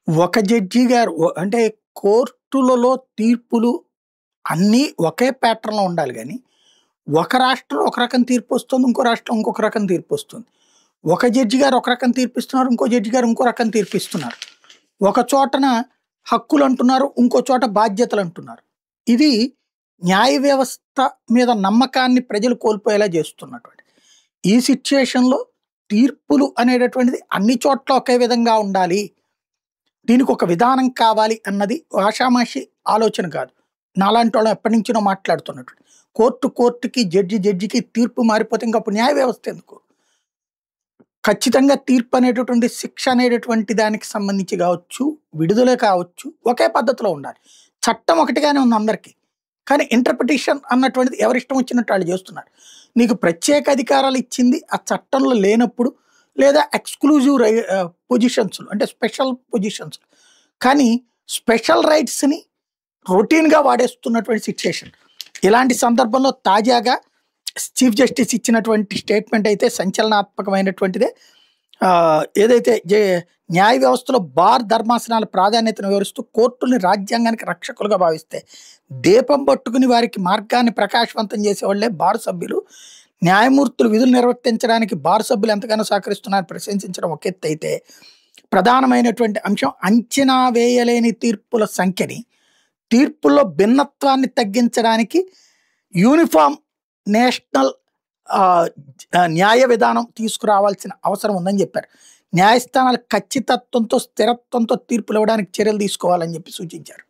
ఒక జడ్జి గారు అంటే కోర్టులలో తీర్పులు అన్నీ ఒకే ప్యాటర్న్‌లో ఉండాలి గానీ, ఒక రాష్ట్రంలో ఒక రకం తీర్పొస్తుంది. ఇంకో రాష్ట్రంలో ఇంకొక రకం తీర్పొస్తుంది. ఒక జడ్జి గారు ఒక రకం తీర్పిస్తున్నారు. ఇంకో జడ్జి గారు ఇంకో రకం తీర్పిస్తున్నారు. ఒక చోటన హక్కులంటున్నారు. ఇంకో చోట బాధ్యతలంటున్నారు. ఇది న్యాయ వ్యవస్థ మీద నమ్మకాన్ని ప్రజలు కోల్పోయేలా చేస్తున్నటువంటిది. ఈ సిట్యుయేషన్‌లో తీర్పులు అనేటటువంటిది అన్ని చోట్ల ఒకే విధంగా ఉండాలి. దీనికొక విధానం కావాలి అన్నది ఆషామాషి ఆలోచన కాదు. నాలాంటోళ్ళం ఎప్పటినుంచో మాట్లాడుతున్నటువంటి. కోర్టుకి, జడ్జికి తీర్పు మారిపోతే ఇంకప్పుడు న్యాయ వ్యవస్థ ఎందుకు? ఖచ్చితంగా తీర్పు అనేటటువంటి శిక్ష అనేటటువంటి దానికి సంబంధించి కావచ్చు, విడుదలే కావచ్చు, ఒకే పద్ధతిలో ఉండాలి. చట్టం ఒకటిగానే ఉంది అందరికీ. కానీ ఇంటర్ప్రిటేషన్ అన్నటువంటిది ఎవరిష్టం వచ్చినట్టు వాళ్ళు చేస్తున్నారు. నీకు ప్రత్యేక అధికారాలు ఇచ్చింది ఆ చట్టంలో లేనప్పుడు లేదా ఎక్స్‌క్లూజివ్ పొజిషన్స్‌లో అంటే స్పెషల్ పొజిషన్స్. కానీ స్పెషల్ రైట్స్‌ని రొటీన్‌గా వాడేస్తున్నటువంటి సిట్యుయేషన్. ఇలాంటి సందర్భంలో తాజాగా చీఫ్ జస్టిస్ ఇచ్చినటువంటి స్టేట్మెంట్ అయితే సంచలనాత్మకమైనటువంటిదే. ఏదైతే న్యాయ వ్యవస్థలో బార్ ధర్మాసనాల ప్రాధాన్యతను వివరిస్తూ కోర్టుల్ని రాజ్యాంగానికి రక్షకులుగా భావిస్తే దీపం పట్టుకుని వారికి మార్గాన్ని ప్రకాశవంతం చేసేవాళ్లే బార్ సభ్యులు. న్యాయమూర్తులు విధులు నిర్వర్తించడానికి బార్ సభ్యులు ఎంతగానో సహకరిస్తున్నారని ప్రశంసించడం ఒక ఎత్తు అయితే, ప్రధానమైనటువంటి అంశం అంచనా వేయలేని తీర్పుల సంఖ్యని, తీర్పుల్లో భిన్నత్వాన్ని తగ్గించడానికి యూనిఫామ్ నేషనల్ న్యాయ విధానం తీసుకురావాల్సిన అవసరం ఉందని చెప్పారు. న్యాయస్థానాలు ఖచ్చితత్వంతో, స్థిరత్వంతో తీర్పులు ఇవ్వడానికి చర్యలు తీసుకోవాలని చెప్పి సూచించారు.